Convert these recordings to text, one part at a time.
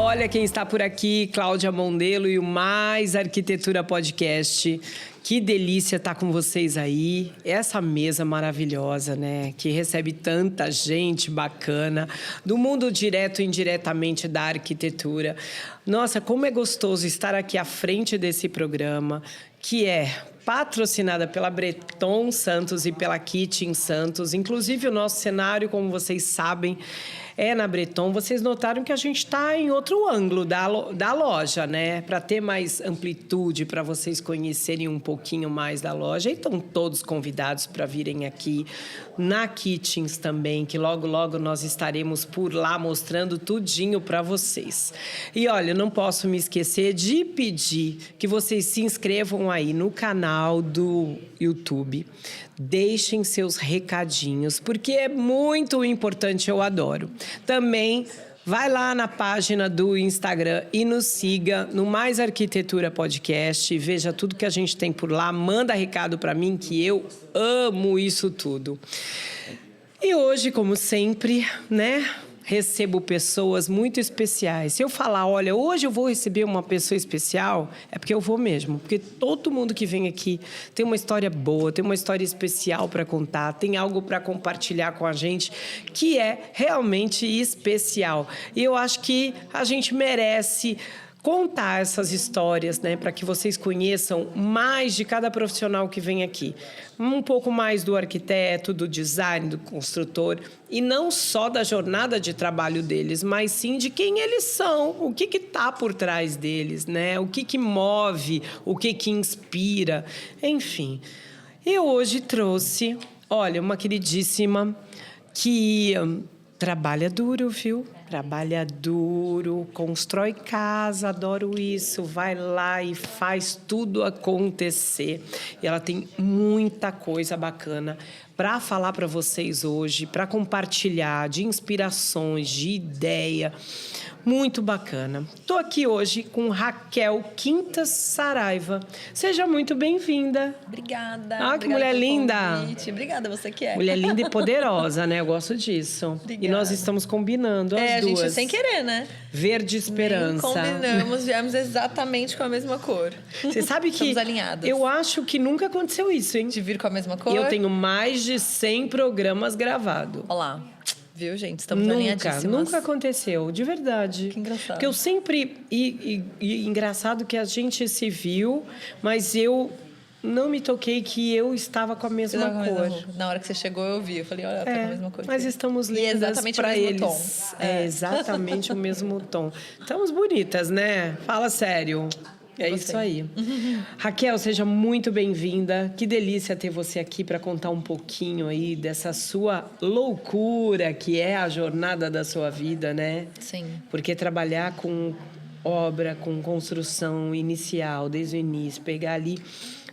Olha quem está por aqui, Cláudia Mondelo e o Mais Arquitetura Podcast. Que delícia estar com vocês aí. Essa mesa maravilhosa, né? Que recebe tanta gente bacana do mundo direto e indiretamente da arquitetura. Nossa, como é gostoso estar aqui à frente desse programa, que é patrocinada pela Breton Santos e pela Kitchen Santos. Inclusive, o nosso cenário, como vocês sabem, é na Breton. Vocês notaram que a gente está em outro ângulo da loja, né? Para ter mais amplitude, para vocês conhecerem um pouquinho mais da loja. E estão todos convidados para virem aqui na Kitchens também, que logo, logo nós estaremos por lá mostrando tudinho para vocês. E olha, não posso me esquecer de pedir que vocês se inscrevam aí no canal do YouTube. Deixem seus recadinhos, porque é muito importante, eu adoro. Também vai lá na página do Instagram e nos siga no Mais Arquitetura Podcast. Veja tudo que a gente tem por lá. Manda recado para mim, que eu amo isso tudo. E hoje, como sempre, né? Recebo pessoas muito especiais. Se eu falar, olha, hoje eu vou receber uma pessoa especial, é porque eu vou mesmo. Porque todo mundo que vem aqui tem uma história boa, tem uma história especial para contar, tem algo para compartilhar com a gente que é realmente especial. E eu acho que a gente merece contar essas histórias, né, para que vocês conheçam mais de cada profissional que vem aqui. Um pouco mais do arquiteto, do design, do construtor, e não só da jornada de trabalho deles, mas sim de quem eles são, o que está por trás deles, né? O que move, o que inspira, enfim. Eu hoje trouxe, olha, uma queridíssima que trabalha duro, viu? Trabalha duro, constrói casa, adoro isso. Vai lá e faz tudo acontecer. E ela tem muita coisa bacana para falar para vocês hoje, para compartilhar de inspirações, de ideia. Muito bacana. Estou aqui hoje com Raquel Quintas Saraiva. Seja muito bem-vinda. Obrigada. Ah, que mulher linda. Convite. Obrigada, você que é. Mulher linda e poderosa, né? Eu gosto disso. Obrigada. E nós estamos combinando as duas. A gente sem querer, né? Verde esperança. Nem combinamos, viemos exatamente com a mesma cor. Você sabe que estamos alinhadas. Eu acho que nunca aconteceu isso, hein? De vir com a mesma cor? E eu tenho mais de 100 programas gravados. Olha lá. Viu, gente? Estamos alinhadíssimas. Nunca aconteceu, de verdade. Que engraçado. Porque eu sempre... E engraçado que a gente se viu, mas eu não me toquei que eu estava com a mesma cor. Na hora que você chegou, eu vi. Eu falei, olha, ela tá com a mesma cor. Mas estamos lindas exatamente para o mesmo eles. tom. É exatamente o mesmo tom. Estamos bonitas, né? Fala sério. É isso aí. Raquel, seja muito bem-vinda. Que delícia ter você aqui para contar um pouquinho aí dessa sua loucura que é a jornada da sua vida, né? Sim. Porque trabalhar com obra, com construção inicial, desde o início, pegar ali...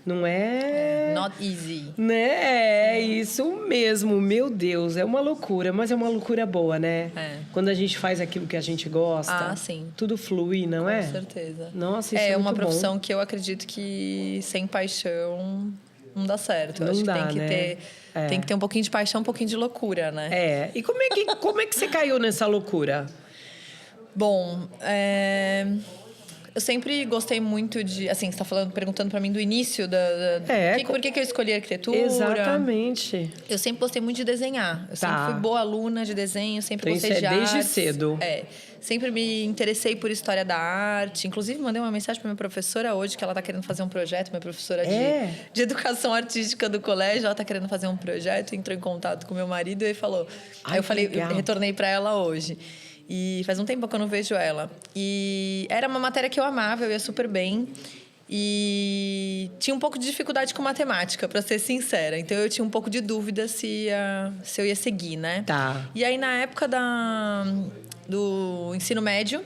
Não é... Not easy. Né? É isso mesmo. Meu Deus, é uma loucura. Mas é uma loucura boa, né? É. Quando a gente faz aquilo que a gente gosta. Ah, sim. Tudo flui, não é? Com certeza. Nossa, isso é uma muito profissão bom. que eu acredito que sem paixão não dá certo. Eu não acho dá, que tem que né? ter... Tem que ter um pouquinho de paixão, um pouquinho de loucura, né? É. E como é que você caiu nessa loucura? Bom, eu sempre gostei muito de... Assim, você está perguntando para mim do início por que eu escolhi arquitetura? Exatamente. Eu sempre gostei muito de desenhar. Eu sempre fui boa aluna de desenho, sempre Então, gostei isso de desde artes. cedo. Sempre me interessei por história da arte. Inclusive, mandei uma mensagem para minha professora hoje, que ela está querendo fazer um projeto. Minha professora de educação artística do colégio, ela está querendo fazer um projeto. Entrou em contato com meu marido e falou... Aí eu retornei para ela hoje. E faz um tempo que eu não vejo ela. E era uma matéria que eu amava, eu ia super bem. E tinha um pouco de dificuldade com matemática, para ser sincera. Então, eu tinha um pouco de dúvida se eu ia seguir, né? Tá. E aí, na época do ensino médio,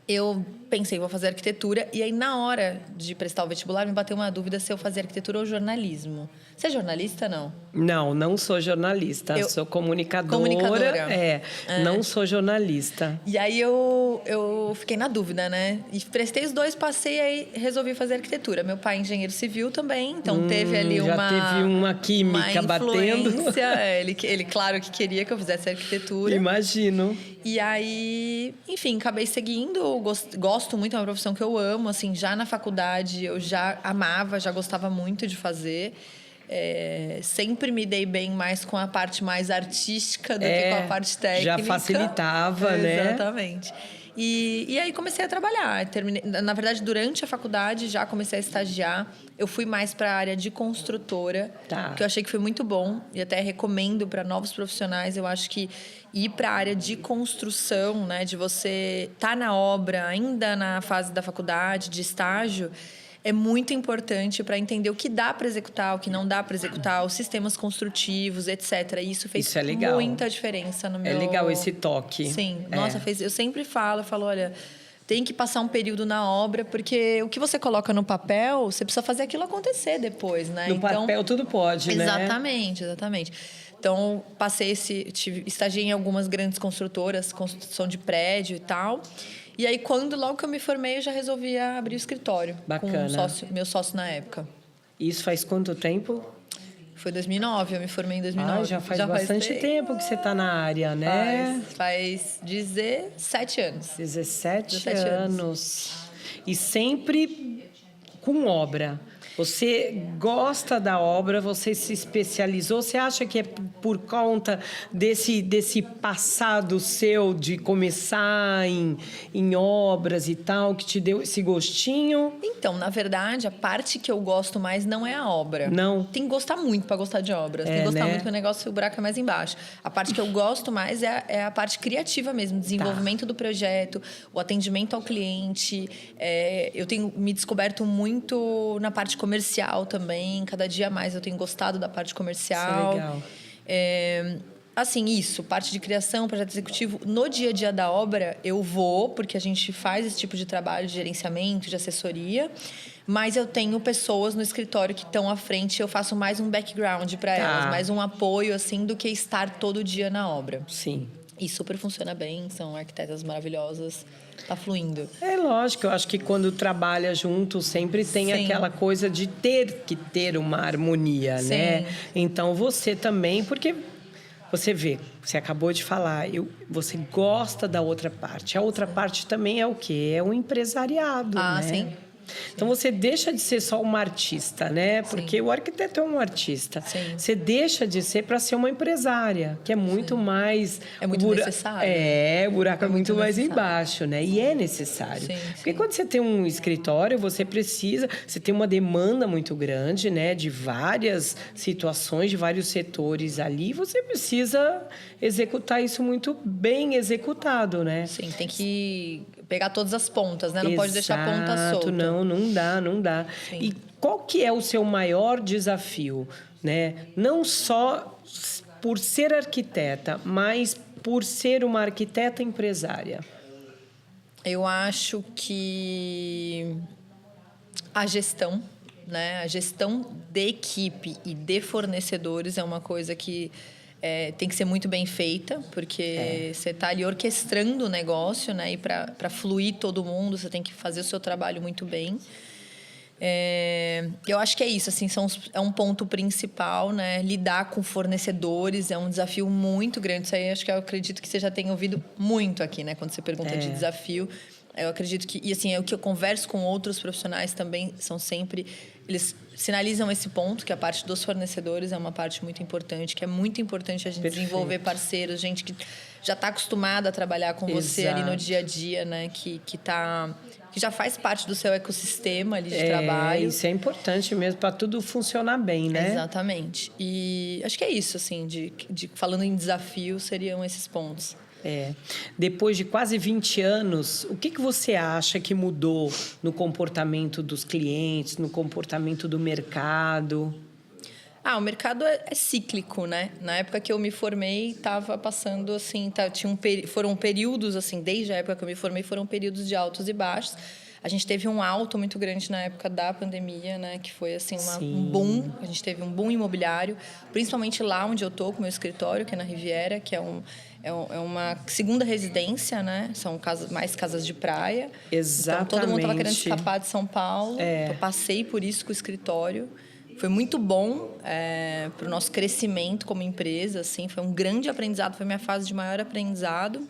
eu pensei, vou fazer arquitetura. E aí, na hora de prestar o vestibular, me bateu uma dúvida se eu fazia arquitetura ou jornalismo. Você é jornalista, não? Não sou jornalista. Sou comunicadora. Não sou jornalista. E aí, eu fiquei na dúvida, né? E prestei os dois, passei, aí resolvi fazer arquitetura. Meu pai é engenheiro civil também, então teve ali já teve uma química batendo. Ele, claro, que queria que eu fizesse arquitetura. Imagino. E aí, enfim, acabei seguindo. Gosto muito, é uma profissão que eu amo. Assim, já na faculdade eu já amava, já gostava muito de fazer. Sempre me dei bem mais com a parte mais artística do que com a parte técnica. Já facilitava, né? Exatamente. E aí comecei a trabalhar. Terminei, na verdade, durante a faculdade já comecei a estagiar. Eu fui mais para a área de construtora, que eu achei que foi muito bom. E até recomendo para novos profissionais. Eu acho que ir para a área de construção, né, de você estar na obra, ainda na fase da faculdade, de estágio, é muito importante para entender o que dá para executar, o que não dá para executar, os sistemas construtivos, etc. E isso fez muita diferença no meu... É legal esse toque. Sim. Nossa, eu sempre falo, olha, tem que passar um período na obra, porque o que você coloca no papel, você precisa fazer aquilo acontecer depois, né? No papel tudo pode, né? Exatamente. Então, estagiei em algumas grandes construtoras, construção de prédio e tal. E aí, logo que eu me formei, eu já resolvi abrir o escritório. Bacana. Com meu sócio na época. Isso faz quanto tempo? Foi 2009, eu me formei em 2009. Já faz bastante tempo que você está na área, né? Faz 17 anos. 17 anos. E sempre com obra. Você gosta da obra, você se especializou. Você acha que é por conta desse passado seu de começar em obras e tal, que te deu esse gostinho? Então, na verdade, a parte que eu gosto mais não é a obra. Não. Tem que gostar muito para gostar de obras. Tem que gostar muito, porque o negócio, o buraco é mais embaixo. A parte que eu gosto mais é a parte criativa mesmo. Desenvolvimento do projeto, o atendimento ao cliente. Eu tenho me descoberto muito na parte comercial também. Cada dia mais eu tenho gostado da parte comercial. Isso é legal. Assim, parte de criação, projeto executivo. No dia a dia da obra, eu vou, porque a gente faz esse tipo de trabalho de gerenciamento, de assessoria. Mas eu tenho pessoas no escritório que estão à frente. Eu faço mais um background para elas, mais um apoio, assim, do que estar todo dia na obra. Sim. E super funciona bem, são arquitetas maravilhosas. Tá fluindo. É lógico, eu acho que quando trabalha junto sempre tem aquela coisa de ter que ter uma harmonia, né? Então você também, porque você vê, você acabou de falar, você gosta da outra parte. A outra parte também é o quê? É o empresariado, né? Sim. Então, você deixa de ser só uma artista, né? Porque o arquiteto é um artista. Você deixa de ser para ser uma empresária, que é muito mais... É muito necessário. O buraco é muito mais embaixo, né? E é necessário. Porque quando você tem um escritório, você tem uma demanda muito grande, né? De várias situações, de vários setores ali. Você precisa executar isso muito bem executado, né? Sim, tem que pegar todas as pontas, né? Não pode deixar a ponta solta. Não dá. Sim. E qual que é o seu maior desafio, né? Não só por ser arquiteta, mas por ser uma arquiteta empresária. Eu acho que a gestão, né? A gestão de equipe e de fornecedores é uma coisa que tem que ser muito bem feita, porque você está ali orquestrando o negócio, né? E para fluir todo mundo, você tem que fazer o seu trabalho muito bem. Eu acho que é isso, assim, é um ponto principal, né? Lidar com fornecedores é um desafio muito grande. Isso aí acho que eu acredito que você já tenha ouvido muito aqui, né? Quando você pergunta de desafio. Eu acredito que... E, assim, é o que eu converso com outros profissionais também, são sempre... Eles sinalizam esse ponto, que a parte dos fornecedores é uma parte muito importante, que é muito importante a gente desenvolver parceiros, gente que já está acostumada a trabalhar com você ali no dia a dia, né? Que já faz parte do seu ecossistema ali de trabalho. Isso é importante mesmo para tudo funcionar bem, né? Exatamente. E acho que é isso, assim, falando em desafio, seriam esses pontos. Depois de quase 20 anos, o que você acha que mudou no comportamento dos clientes, no comportamento do mercado? O mercado é cíclico, né? Na época que eu me formei, estava passando assim, foram períodos assim, desde a época que eu me formei, foram períodos de altos e baixos. A gente teve um alto muito grande na época da pandemia, né? Que foi assim um boom. A gente teve um boom imobiliário, principalmente lá onde eu tô com o meu escritório, que é na Riviera, que é uma segunda residência, né? São mais casas de praia. Exatamente. Então todo mundo estava querendo escapar de São Paulo. Eu passei por isso com o escritório. Foi muito bom para o nosso crescimento como empresa, assim. Foi um grande aprendizado, foi minha fase de maior aprendizado.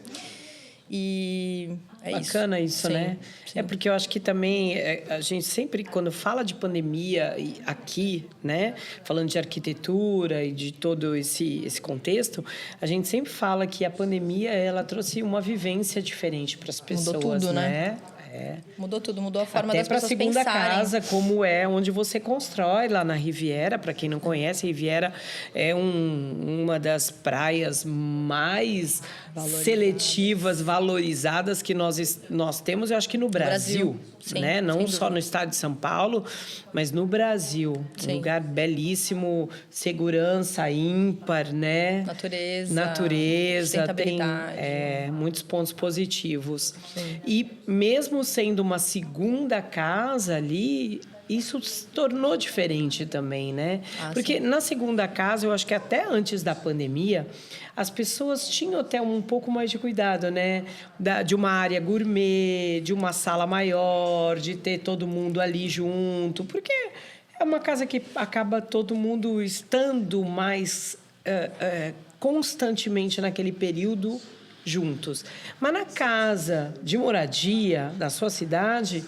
E bacana isso, sim, né? Sim. É porque eu acho que também a gente sempre, quando fala de pandemia aqui, né? Falando de arquitetura e de todo esse contexto, a gente sempre fala que a pandemia, ela trouxe uma vivência diferente para as pessoas, mudou tudo, né? Mudou tudo, mudou a forma até das pessoas pensarem. Até para a segunda casa, como é onde você constrói lá na Riviera. Para quem não conhece, a Riviera é uma das praias mais seletivas, valorizadas que nós temos, eu acho que no Brasil. Sim, né? Não só no estado de São Paulo, mas no Brasil. Sim. Um lugar belíssimo, segurança ímpar, né? Natureza, tem muitos pontos positivos. Sim. E mesmo sendo uma segunda casa ali, isso se tornou diferente também, né? Porque na segunda casa, eu acho que até antes da pandemia, as pessoas tinham até um pouco mais de cuidado, né? De uma área gourmet, de uma sala maior, de ter todo mundo ali junto. Porque é uma casa que acaba todo mundo estando mais constantemente naquele período juntos. Mas na casa de moradia da sua cidade...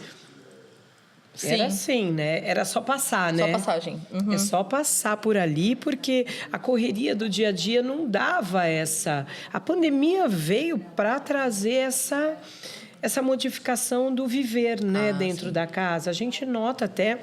Era assim, né? Era só passar, né? Só passagem. É só passar por ali, porque a correria do dia a dia não dava essa... A pandemia veio para trazer essa modificação do viver, né? Dentro da casa. A gente nota até...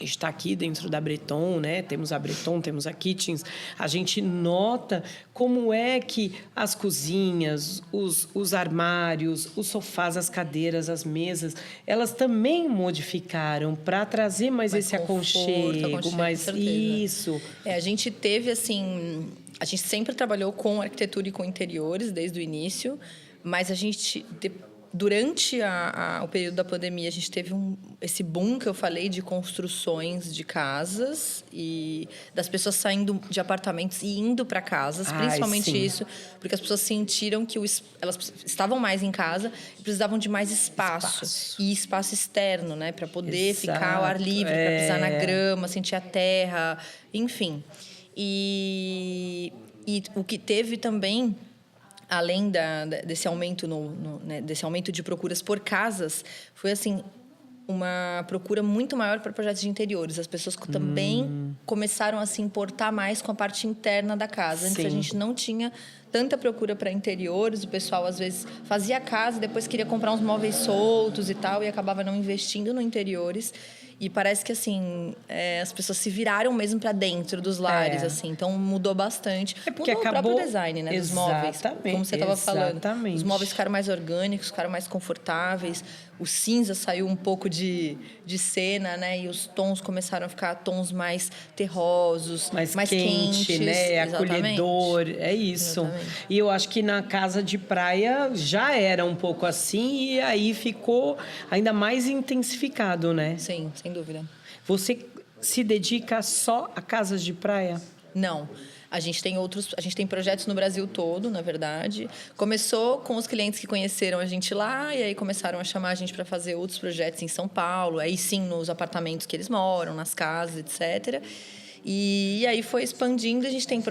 Está aqui dentro da Breton, né? Temos a Breton, temos a Kitchens. A gente nota como é que as cozinhas, os armários, os sofás, as cadeiras, as mesas, elas também modificaram para trazer mais esse aconchego, mais isso. A gente teve assim, a gente sempre trabalhou com arquitetura e com interiores desde o início, mas a gente durante o período da pandemia, a gente teve esse boom que eu falei de construções de casas e das pessoas saindo de apartamentos e indo para casas, principalmente isso, porque as pessoas sentiram que elas estavam mais em casa e precisavam de mais espaço. E espaço externo, né, para poder ficar ao ar livre, para pisar na grama, sentir a terra, enfim. E o que teve também, além desse aumento desse aumento de procuras por casas, foi assim uma procura muito maior para projetos de interiores. As pessoas também começaram a se importar mais com a parte interna da casa. Antes a gente não tinha tanta procura para interiores. O pessoal às vezes fazia a casa e depois queria comprar uns móveis soltos e tal e acabava não investindo no interiores. E parece que, assim, as pessoas se viraram mesmo para dentro dos lares, assim. Então, mudou bastante. Porque mudou acabou... o próprio design, né? Dos móveis. Como você estava falando. Os móveis ficaram mais orgânicos, ficaram mais confortáveis. O cinza saiu um pouco de cena, né? E os tons começaram a ficar tons mais terrosos, mais quentes, né? Acolhedor, é isso. Exatamente. E eu acho que na casa de praia já era um pouco assim e aí ficou ainda mais intensificado, né? Sim, sem dúvida. Você se dedica só a casas de praia? Não. A gente tem projetos no Brasil todo, na verdade. Começou com os clientes que conheceram a gente lá e aí começaram a chamar a gente para fazer outros projetos em São Paulo, aí sim nos apartamentos que eles moram, nas casas, etc. E aí foi expandindo, a gente tem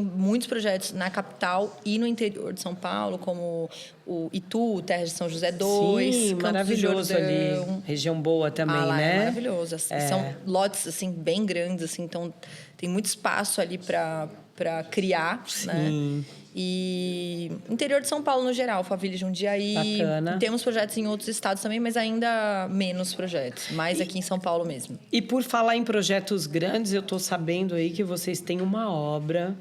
muitos projetos na capital e no interior de São Paulo, como o Itu, Terra de São José 2, Sim, Campos maravilhoso do Jordão. Ali, região boa também, né? É maravilhoso. São lotes assim bem grandes, assim, então tem muito espaço ali para criar, né? E interior de São Paulo no geral, Alphaville, Jundiaí. Bacana. Temos projetos em outros estados também, mas ainda menos projetos. Mais aqui em São Paulo mesmo. E por falar em projetos grandes, eu estou sabendo aí que vocês têm uma obra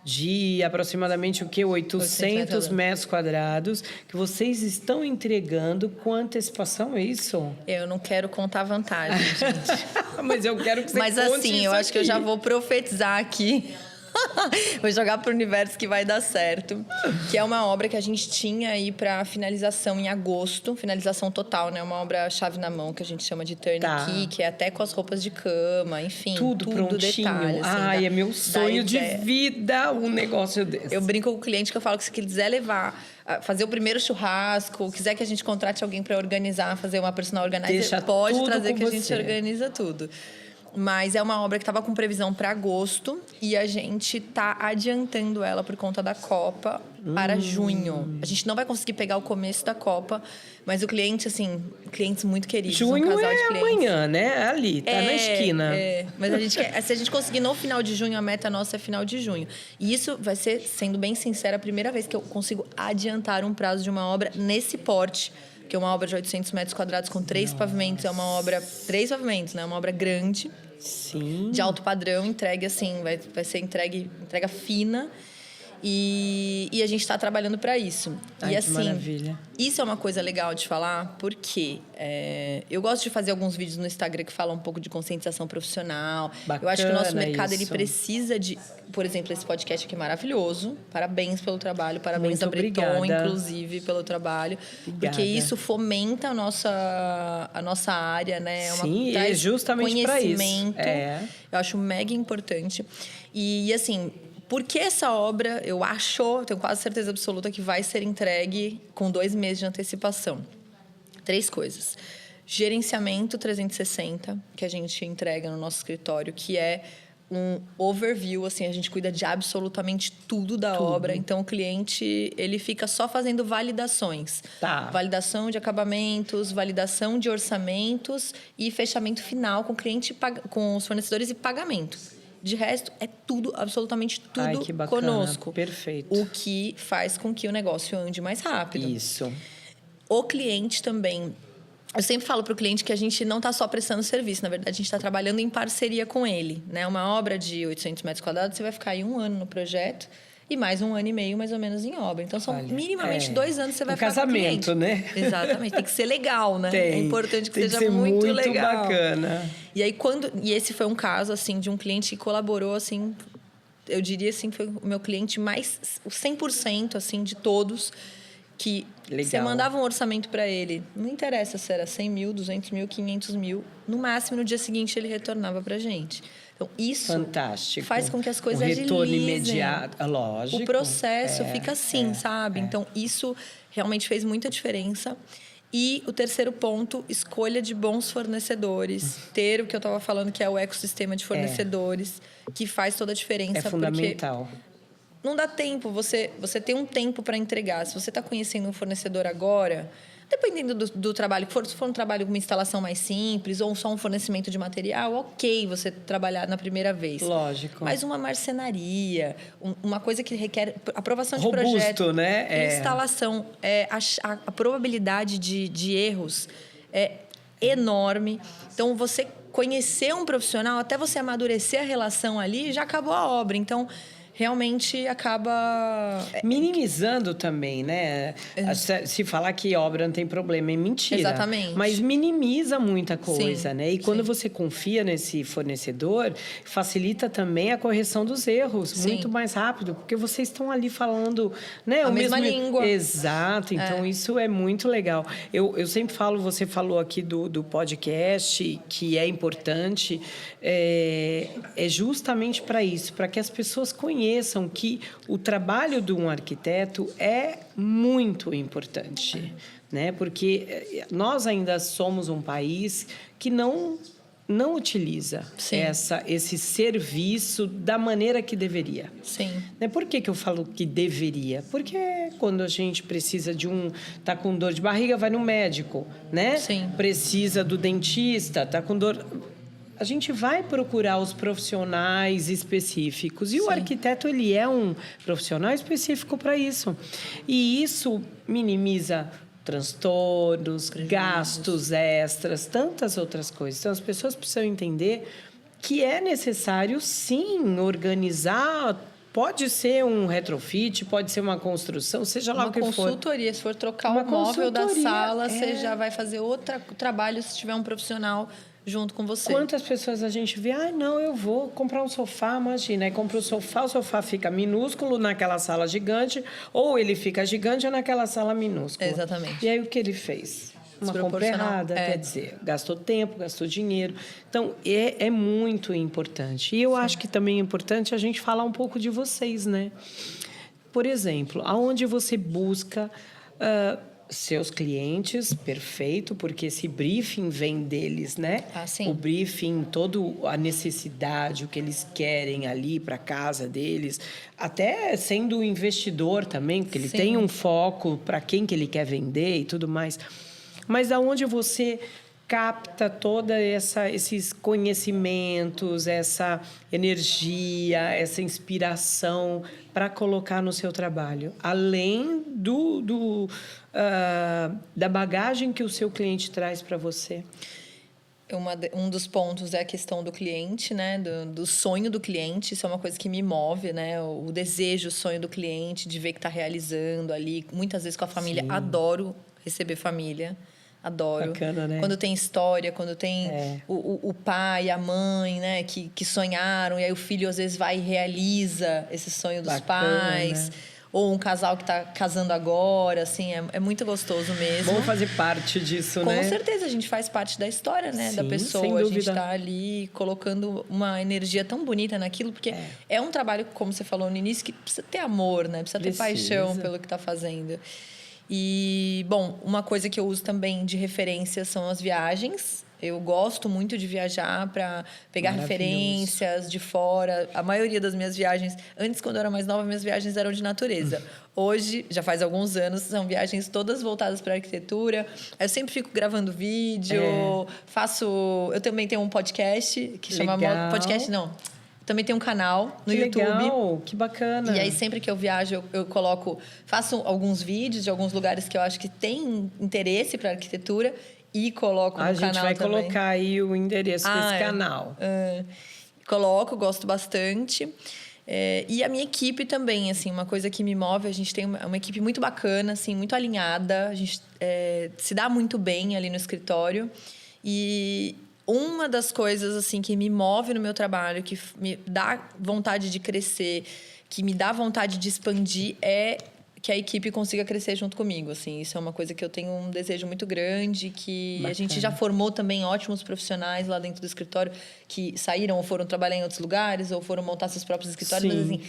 de aproximadamente o quê? 800 metros quadrados, que vocês estão entregando com antecipação, é isso? Eu não quero contar vantagem, gente. Mas eu quero que você Mas conte assim, isso eu acho que eu aqui. já vou profetizar aqui. Vou jogar pro universo que vai dar certo. Que é uma obra que a gente tinha aí para finalização em agosto. Finalização total, né? Uma obra chave na mão, que a gente chama de turnkey, que é até com as roupas de cama, enfim. Tudo prontinho. Detalhe, assim, Ai, é meu sonho de vida um negócio desse. Eu brinco com o cliente que eu falo que se quiser levar... fazer o primeiro churrasco, quiser que a gente contrate alguém para organizar, fazer uma personal organizer, pode trazer que a gente organiza tudo. Mas é uma obra que estava com previsão para agosto e a gente está adiantando ela por conta da Copa para junho. A gente não vai conseguir pegar o começo da Copa, mas o cliente, assim, clientes muito queridos. Junho um casal é de clientes. Amanhã, né? Ali, tá na esquina. Mas a gente se a gente conseguir no final de junho, a meta nossa é final de junho. E isso vai ser, sendo bem sincera, a primeira vez que eu consigo adiantar um prazo de uma obra nesse porte. Que é uma obra de 800 metros quadrados com 3 pavimentos. É uma obra... 3 pavimentos, né? Uma obra grande. Sim. De alto padrão, entregue assim... Vai ser entrega fina. E a gente está trabalhando para isso. Ai, e que assim, maravilha. Isso é uma coisa legal de falar, porque eu gosto de fazer alguns vídeos no Instagram que falam um pouco de conscientização profissional. Bacana, eu acho que o nosso mercado ele isso. precisa de... Por exemplo, esse podcast aqui é maravilhoso. Parabéns pelo trabalho. Parabéns Muito a Breton, obrigada. Inclusive, pelo trabalho. Obrigada. Porque isso fomenta a nossa área, né? Sim, traz é justamente para isso. conhecimento. Eu acho mega importante. E assim... Porque essa obra, tenho quase certeza absoluta que vai ser entregue com 2 meses de antecipação. 3 coisas. Gerenciamento 360, que a gente entrega no nosso escritório, que é um overview, assim, a gente cuida de absolutamente tudo da obra. Então, o cliente, ele fica só fazendo validações. Tá. Validação de acabamentos, validação de orçamentos e fechamento final com o cliente, com os fornecedores e pagamento. De resto, é tudo, absolutamente tudo. Ai, que bacana. Conosco. Perfeito. O que faz com que o negócio ande mais rápido. Isso. O cliente também... Eu sempre falo para o cliente que a gente não está só prestando serviço. Na verdade, a gente está trabalhando em parceria com ele. Né? Uma obra de 800 metros quadrados, você vai ficar aí 1 ano no projeto e mais 1 ano e meio, mais ou menos, em obra. Então, são minimamente 2 anos que você vai ficar com o cliente. Casamento, né? Exatamente. Tem que ser legal, né? É importante que tem seja que ser muito legal. Bacana. E aí, e esse foi um caso, assim, de um cliente que colaborou, assim... Eu diria, assim, que foi o meu cliente mais... O 100%, assim, de todos... Que você mandava um orçamento para ele, não interessa se era 100 mil, 200 mil, 500 mil, no máximo no dia seguinte ele retornava para a gente. Então, isso fantástico. Faz com que as coisas agilizem. O retorno imediato, lógico. O processo fica assim, sabe? Então, isso realmente fez muita diferença. E o terceiro ponto, escolha de bons fornecedores. Ter o que eu estava falando, que é o ecossistema de fornecedores, que faz toda a diferença. É fundamental. Não dá tempo, você tem um tempo para entregar. Se você está conhecendo um fornecedor agora, dependendo do trabalho, se for um trabalho com uma instalação mais simples ou só um fornecimento de material, ok você trabalhar na primeira vez. Lógico. Mas uma marcenaria, uma coisa que requer aprovação de robusto, projeto, né? Instalação, a probabilidade de erros é enorme. Então, você conhecer um profissional, até você amadurecer a relação ali, já acabou a obra. Então... realmente acaba... minimizando também, né? Se falar que obra não tem problema, é mentira. Exatamente. Mas minimiza muita coisa, né? E quando você confia nesse fornecedor, facilita também a correção dos erros. Muito mais rápido, porque vocês estão ali falando... né? A mesma língua. Exato. Então, isso é muito legal. Eu sempre falo, você falou aqui do podcast, que é importante, é justamente para isso, para que as pessoas conheçam que o trabalho de um arquiteto é muito importante, né? Porque nós ainda somos um país que não utiliza esse serviço da maneira que deveria. Sim. Né? Por que eu falo que deveria? Porque quando a gente precisa tá com dor de barriga, vai no médico, né? Sim. Precisa do dentista, tá com dor... A gente vai procurar os profissionais específicos. E o arquiteto, ele é um profissional específico para isso. E isso minimiza transtornos, gastos extras, tantas outras coisas. Então, as pessoas precisam entender que é necessário, sim, organizar Pode ser um retrofit, pode ser uma construção, seja lá o que for. Uma consultoria, se for trocar o móvel da sala, você já vai fazer outro trabalho se tiver um profissional junto com você. Quantas pessoas a gente vê, não, eu vou comprar um sofá, imagina, aí compra o sofá fica minúsculo naquela sala gigante, ou ele fica gigante naquela sala minúscula. Exatamente. E aí o que ele fez? Uma compra errada, quer dizer, gastou tempo, gastou dinheiro. Então, é muito importante. E eu acho que também é importante a gente falar um pouco de vocês, né? Por exemplo, aonde você busca seus clientes, perfeito, porque esse briefing vem deles, né? Sim. O briefing, toda a necessidade, o que eles querem ali para a casa deles, até sendo investidor também, porque ele tem um foco para quem que ele quer vender e tudo mais. Mas aonde você capta toda esses conhecimentos, essa energia, essa inspiração para colocar no seu trabalho, além da bagagem que o seu cliente traz para você? Um dos pontos é a questão do cliente, né? Do sonho do cliente. Isso é uma coisa que me move, né? O desejo, o sonho do cliente, de ver que está realizando ali. Muitas vezes com a família. Sim. Adoro receber família. Adoro. Bacana, né? Quando tem história, quando tem o pai, a mãe, né? Que sonharam. E aí o filho, às vezes, vai e realiza esse sonho dos pais. Né? Ou um casal que está casando agora, assim, é muito gostoso mesmo. Vamos fazer parte disso, né? Com certeza, a gente faz parte da história, né? Sim, da pessoa. Sem dúvida. A gente está ali colocando uma energia tão bonita naquilo, porque é um trabalho, como você falou no início, que precisa ter amor, né? Precisa ter paixão pelo que está fazendo. E, bom, uma coisa que eu uso também de referência são as viagens. Eu gosto muito de viajar para pegar referências de fora. A maioria das minhas viagens, antes, quando eu era mais nova, minhas viagens eram de natureza. Hoje, já faz alguns anos, são viagens todas voltadas para a arquitetura. Eu sempre fico gravando vídeo, Eu também tenho um podcast que chama... Podcast não. Também tem um canal no YouTube. Legal, que bacana. E aí, sempre que eu viajo, eu faço alguns vídeos de alguns lugares que eu acho que tem interesse para arquitetura e coloco no canal também. A gente vai colocar aí o endereço desse canal. Coloco, gosto bastante. E a minha equipe também, assim, uma coisa que me move, a gente tem uma equipe muito bacana, assim, muito alinhada. A gente se dá muito bem ali no escritório. E uma das coisas assim que me move no meu trabalho, que me dá vontade de crescer, que me dá vontade de expandir, é que a equipe consiga crescer junto comigo. Assim, isso é uma coisa que eu tenho um desejo muito grande, que Bacana. A gente já formou também ótimos profissionais lá dentro do escritório, que saíram ou foram trabalhar em outros lugares, ou foram montar seus próprios escritórios. Sim. Mas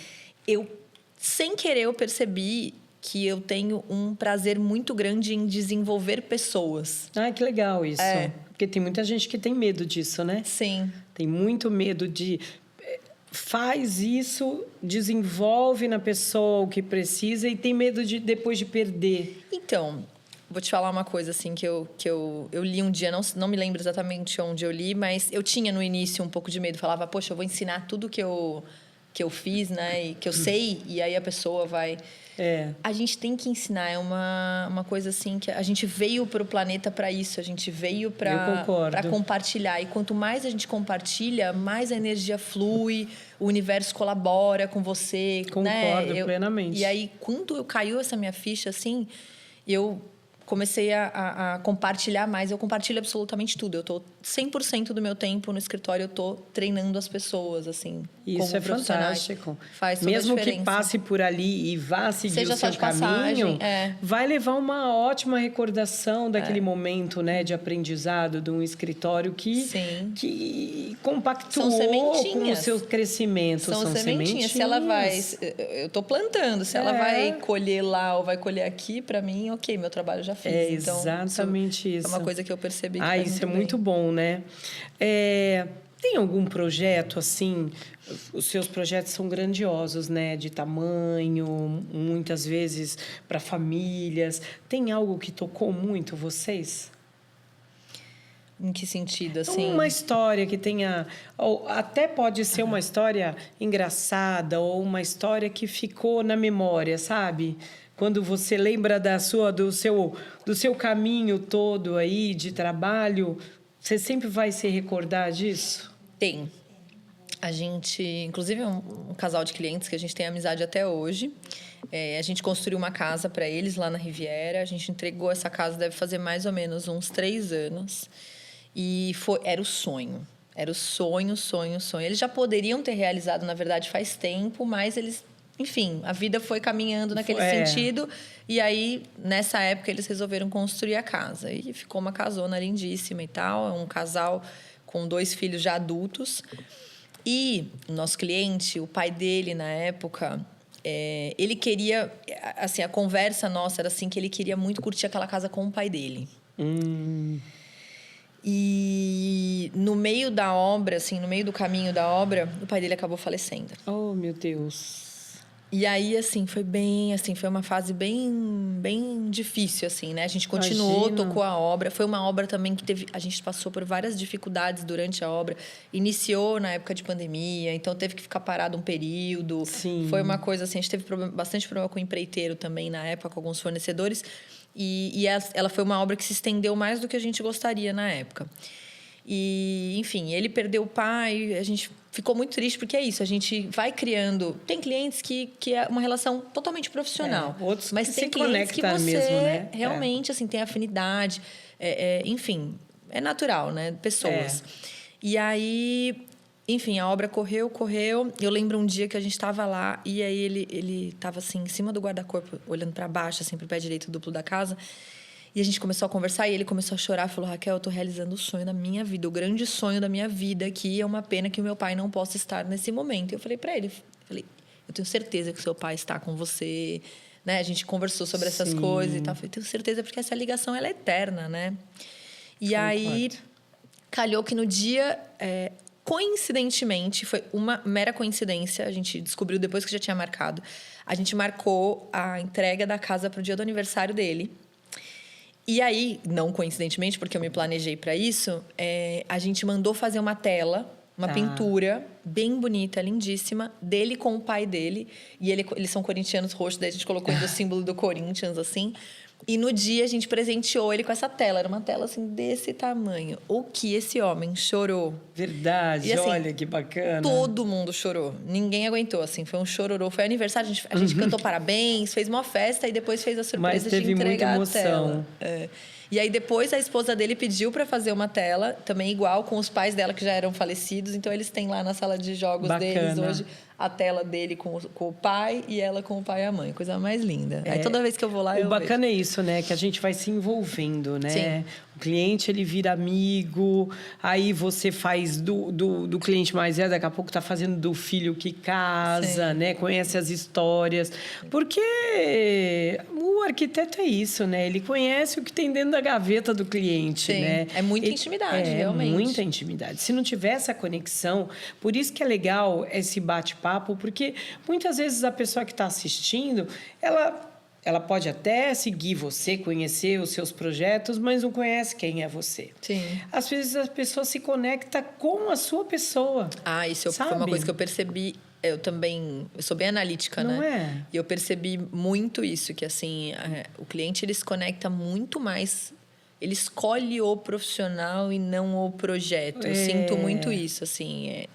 assim, sem querer, eu percebi que eu tenho um prazer muito grande em desenvolver pessoas. Que legal isso. Porque tem muita gente que tem medo disso, né? Sim. Tem muito medo de... Faz isso, desenvolve na pessoa o que precisa e tem medo depois de perder. Então, vou te falar uma coisa assim que eu li um dia, não me lembro exatamente onde eu li, mas eu tinha no início um pouco de medo. Falava, poxa, eu vou ensinar tudo que eu fiz, né? E que eu sei, e aí a pessoa vai... A gente tem que ensinar, é uma coisa assim que a gente veio para o planeta para isso, a gente veio para compartilhar. E quanto mais a gente compartilha, mais a energia flui, o universo colabora com você. Concordo plenamente. E aí, quando caiu essa minha ficha, assim, eu comecei a compartilhar mais. Eu compartilho absolutamente tudo. Eu estou 100% do meu tempo no escritório, eu estou treinando as pessoas, assim. Isso é fantástico. Faz toda Mesmo a diferença. que passe por ali e vá seguir o seu caminho, vai levar uma ótima recordação daquele momento, né, de aprendizado de um escritório que compactuou com o seu crescimento. São sementinhas. Se ela vai... Eu estou plantando. Se ela vai colher lá ou vai colher aqui, para mim, ok, meu trabalho já fiz. Exatamente isso. É uma coisa que eu percebi que isso é muito bom, né? Tem algum projeto, assim... Os seus projetos são grandiosos, né? De tamanho, muitas vezes para famílias. Tem algo que tocou muito vocês? Em que sentido, assim? Uma história que tenha... Ou até pode ser uma história engraçada ou uma história que ficou na memória, sabe? Quando você lembra do seu caminho todo aí de trabalho, você sempre vai se recordar disso? Tem. A gente, inclusive, um casal de clientes que a gente tem amizade até hoje. A gente construiu uma casa para eles lá na Riviera. A gente entregou essa casa, deve fazer mais ou menos uns 3 anos. E era o sonho. Era o sonho. Eles já poderiam ter realizado, na verdade, faz tempo, mas eles... Enfim, a vida foi caminhando naquele sentido. E aí, nessa época, eles resolveram construir a casa. E ficou uma casona lindíssima e tal. É um casal com 2 filhos já adultos. E o nosso cliente, o pai dele, na época, ele queria... Assim, a conversa nossa era assim, que ele queria muito curtir aquela casa com o pai dele. E no meio da obra, assim, no meio do caminho da obra, o pai dele acabou falecendo. Oh, meu Deus. E aí, assim, foi uma fase bem difícil, assim, né? A gente continuou, tocou a obra. Foi uma obra também que a gente passou por várias dificuldades durante a obra. Iniciou na época de pandemia, então teve que ficar parado um período. Sim. Foi uma coisa assim, a gente teve bastante problema com o empreiteiro também na época, com alguns fornecedores. E ela foi uma obra que se estendeu mais do que a gente gostaria na época. E, enfim, ele perdeu o pai, a gente ficou muito triste, porque é isso, a gente vai criando... Tem clientes que é uma relação totalmente profissional. Outros mas que tem se clientes que você mesmo, né? realmente assim, tem afinidade. Enfim, é natural, né? Pessoas. E aí... Enfim, a obra correu. Eu lembro um dia que a gente estava lá e aí ele estava assim, em cima do guarda-corpo, olhando para baixo, assim, para o pé direito duplo da casa. E a gente começou a conversar e ele começou a chorar. Falou, Raquel, eu estou realizando o sonho da minha vida, o grande sonho da minha vida, que é uma pena que o meu pai não possa estar nesse momento. E eu falei para ele, eu tenho certeza que o seu pai está com você. Né? A gente conversou sobre essas coisas e tal. Eu falei, tenho certeza, porque essa ligação ela é eterna, né? E aí, calhou que no dia... coincidentemente, foi uma mera coincidência, a gente descobriu depois que já tinha marcado. A gente marcou a entrega da casa para o dia do aniversário dele. E aí, não coincidentemente, porque eu me planejei para isso, a gente mandou fazer uma tela, uma pintura bem bonita, lindíssima, dele com o pai dele. E eles são corintianos roxos, daí a gente colocou ainda o símbolo do Corinthians, assim. E no dia a gente presenteou ele com essa tela. Era uma tela assim desse tamanho. O que esse homem chorou. Verdade, e, assim, olha que bacana. Todo mundo chorou. Ninguém aguentou, assim. Foi um chororô. Foi aniversário, a gente cantou parabéns, fez uma festa e depois fez a surpresa de entregar muita emoção. a tela. E aí depois a esposa dele pediu para fazer uma tela, também igual, com os pais dela que já eram falecidos. Então eles têm lá na sala de jogos deles hoje a tela dele com o pai e ela com o pai e a mãe. Coisa mais linda. Aí toda vez que eu vou lá, o bacana é isso, né? Que a gente vai se envolvendo, né? Sim. O cliente, ele vira amigo. Aí você faz do cliente mais velho, daqui a pouco tá fazendo do filho que casa, né? Conhece as histórias. Porque o arquiteto é isso, né? Ele conhece o que tem dentro da gaveta do cliente, né? É muita intimidade, realmente. Muita intimidade. Se não tiver essa conexão, por isso que é legal esse bate-papo, porque muitas vezes a pessoa que está assistindo, ela pode até seguir você, conhecer os seus projetos, mas não conhece quem é você. Sim. Às vezes a pessoa se conecta com a sua pessoa. Isso foi uma coisa que eu percebi. Eu sou bem analítica, não né? É? E eu percebi muito isso, que assim, o cliente ele se conecta muito mais, ele escolhe o profissional e não o projeto. Eu sinto muito isso, assim,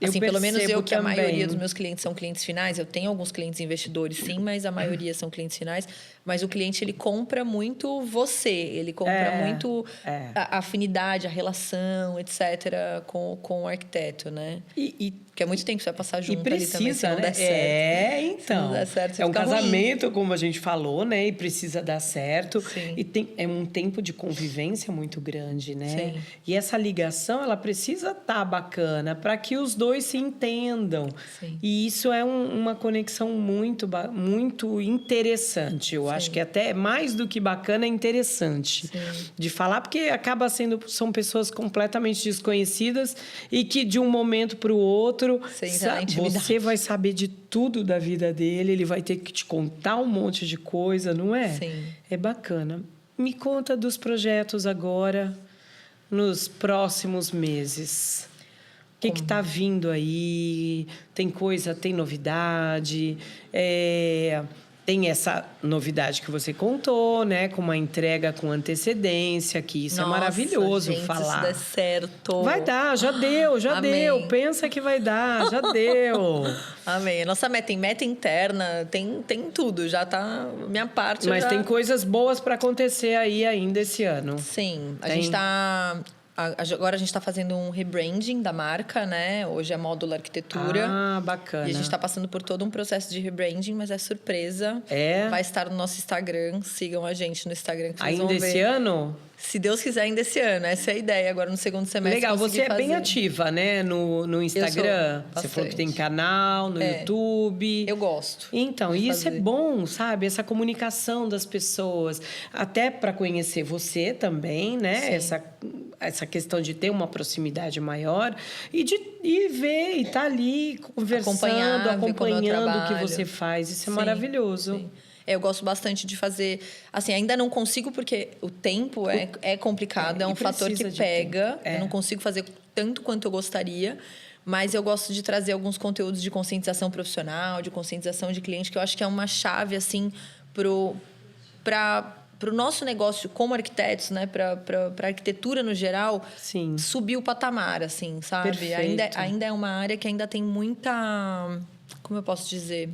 assim, pelo menos eu, que também. A maioria dos meus clientes são clientes finais. Eu tenho alguns clientes investidores, sim, mas a maioria são clientes finais. Mas o cliente, ele compra muito você. Ele compra muito a afinidade, a relação, etc., com o arquiteto, né? Porque é muito tempo que você vai passar junto precisa, ali também, se não der certo. Então. Se não der certo, é um casamento, ruim. Como a gente falou, né? E precisa dar certo. Sim. E é um tempo de convivência muito grande, né? Sim. E essa ligação, ela precisa estar bacana para que os dois se entendam. Sim. E isso é uma conexão muito interessante. Eu acho que até mais do que bacana, é interessante de falar, porque são pessoas completamente desconhecidas e que de um momento para o outro você vai saber de tudo da vida dele, ele vai ter que te contar um monte de coisa, não é? Sim. É bacana. Me conta dos projetos agora, nos próximos meses. O que está vindo aí? Tem novidade? tem essa novidade que você contou, né? Com uma entrega com antecedência, que isso é maravilhoso gente, falar. Se der certo. Vai dar, já deu. Amém. Pensa que vai dar, já deu. Amém. A nossa meta tem meta interna, tem tudo, já tá minha parte. Mas tem coisas boas para acontecer aí ainda esse ano. Sim, a gente tá... Agora a gente está fazendo um rebranding da marca, né? Hoje é Módulo Arquitetura. Ah, bacana. E a gente está passando por todo um processo de rebranding, mas é surpresa. É? Vai estar no nosso Instagram. Sigam a gente no Instagram que vocês Ainda vão ver. esse ano? Se Deus quiser, ainda esse ano. Essa é a ideia. Agora, no segundo semestre, Legal, você é bem fazer. ativa, né? No Instagram. Você falou que tem canal no YouTube. Eu gosto. Então, isso é bom, sabe? Essa comunicação das pessoas. Até para conhecer você também, né? Essa questão de ter uma proximidade maior e ver e estar ali conversando, acompanhando o que você faz. Isso é maravilhoso. Sim. Eu gosto bastante de fazer... Assim, ainda não consigo porque o tempo é complicado. É um fator que pega. Eu não consigo fazer tanto quanto eu gostaria. Mas eu gosto de trazer alguns conteúdos de conscientização profissional, de conscientização de cliente, que eu acho que é uma chave, assim, para o nosso negócio como arquitetos, né? Para a arquitetura no geral, subir o patamar, assim, sabe? Ainda é uma área que ainda tem muita... Como eu posso dizer...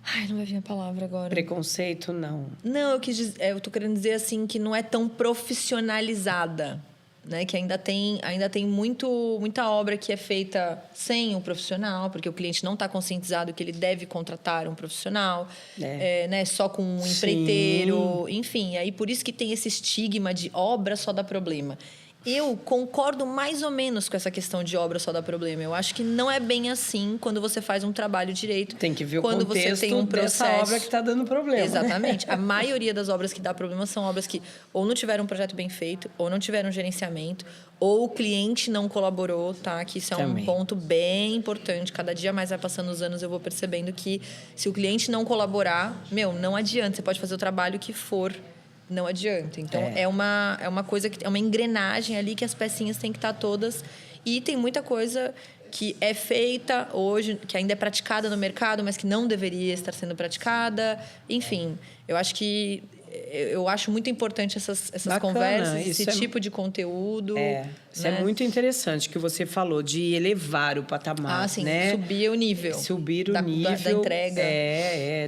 Ai, não vai vir a palavra agora. Preconceito, não. Não, eu tô querendo dizer assim que não é tão profissionalizada, né? Que ainda tem muita obra que é feita sem um profissional, porque o cliente não está conscientizado que ele deve contratar um profissional, né? Só com um empreiteiro, enfim. Aí por isso que tem esse estigma de obra só dá problema. Eu concordo mais ou menos com essa questão de obra só dá problema. Eu acho que não é bem assim quando você faz um trabalho direito. Tem que ver o quando contexto você tem um processo... dessa obra que está dando problema. Exatamente. A maioria das obras que dá problema são obras que ou não tiveram um projeto bem feito, ou não tiveram um gerenciamento, ou o cliente não colaborou, tá? Que isso é um ponto bem importante. Cada dia mais vai passando os anos, eu vou percebendo que se o cliente não colaborar, não adianta. Você pode fazer o trabalho que for... Não adianta. Então, é uma coisa que é uma engrenagem ali que as pecinhas têm que estar todas. E tem muita coisa que é feita hoje, que ainda é praticada no mercado, mas que não deveria estar sendo praticada. Enfim, eu acho muito importante essas conversas, esse tipo de conteúdo. Isso é muito interessante que você falou, de elevar o patamar, né? Subir o nível. Subir o nível da entrega.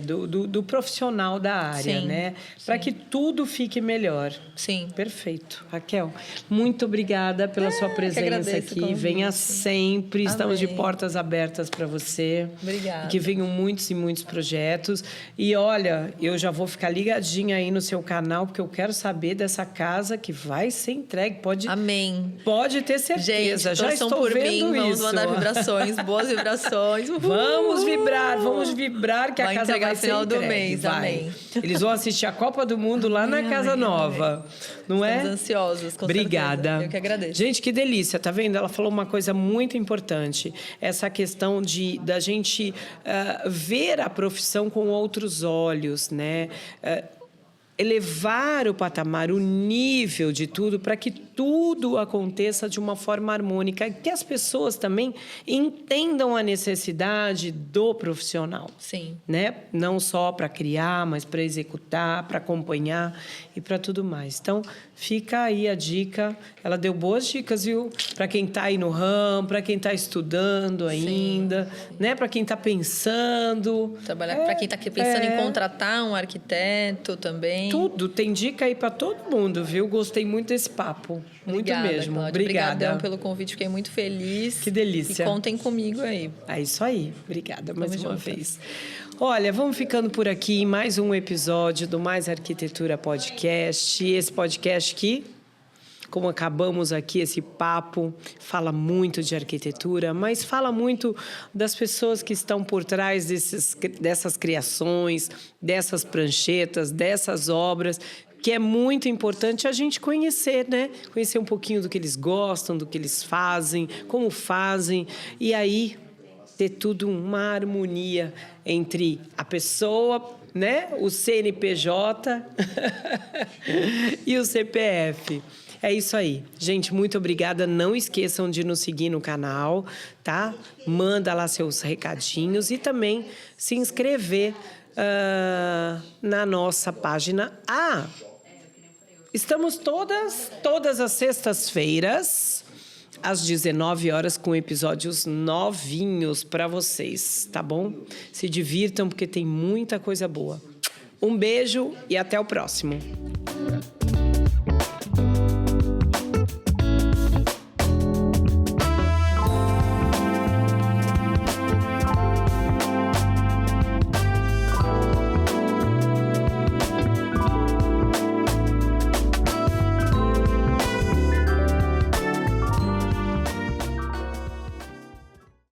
Do profissional da área, né? Para que tudo fique melhor. Sim. Perfeito. Raquel, muito obrigada pela sua presença aqui. Venha sempre. Amém. Estamos de portas abertas para você. Obrigada. Que venham muitos e muitos projetos. E olha, eu já vou ficar ligadinha aí no seu canal, porque eu quero saber dessa casa que vai ser entregue. Amém. Pode ter certeza. Gente, já estou por vendo mim, isso. Vamos mandar vibrações, boas vibrações. Vamos vibrar que a casa vai ser final entregue. Do mês. Amém. Eles vão assistir a Copa do Mundo lá na Casa Nova. Não é? Estamos ansiosos, com Obrigada. certeza. Eu que agradeço. Gente, que delícia, tá vendo? Ela falou uma coisa muito importante. Essa questão da gente ver a profissão com outros olhos, né? Elevar o patamar, o nível de tudo, para que tudo aconteça de uma forma harmônica, que as pessoas também entendam a necessidade do profissional. Sim. Né? Não só para criar, mas para executar, para acompanhar e para tudo mais. Então, fica aí a dica. Ela deu boas dicas, viu? Para quem está aí no ramo, para quem está estudando ainda, né? Para quem está pensando. Trabalhar para quem está pensando em contratar um arquiteto também. Tudo, tem dica aí para todo mundo, viu? Gostei muito desse papo. Muito mesmo. Cláudia. Obrigada. Obrigadão pelo convite, fiquei muito feliz. Que delícia. E contem comigo aí. É isso aí. Obrigada mais uma junto. vez. Olha, vamos ficando por aqui em mais um episódio do Mais Arquitetura Podcast. Esse podcast que, como acabamos aqui, esse papo fala muito de arquitetura, mas fala muito das pessoas que estão por trás dessas criações, dessas pranchetas, dessas obras, que é muito importante a gente conhecer, né? Conhecer um pouquinho do que eles gostam, do que eles fazem, como fazem, e aí ter tudo uma harmonia entre a pessoa, né? O CNPJ e o CPF. É isso aí. Gente, muito obrigada. Não esqueçam de nos seguir no canal, tá? Manda lá seus recadinhos e também se inscrever na nossa página. Estamos todas as sextas-feiras, às 19 horas, com episódios novinhos para vocês, tá bom? Se divirtam, porque tem muita coisa boa. Um beijo e até o próximo.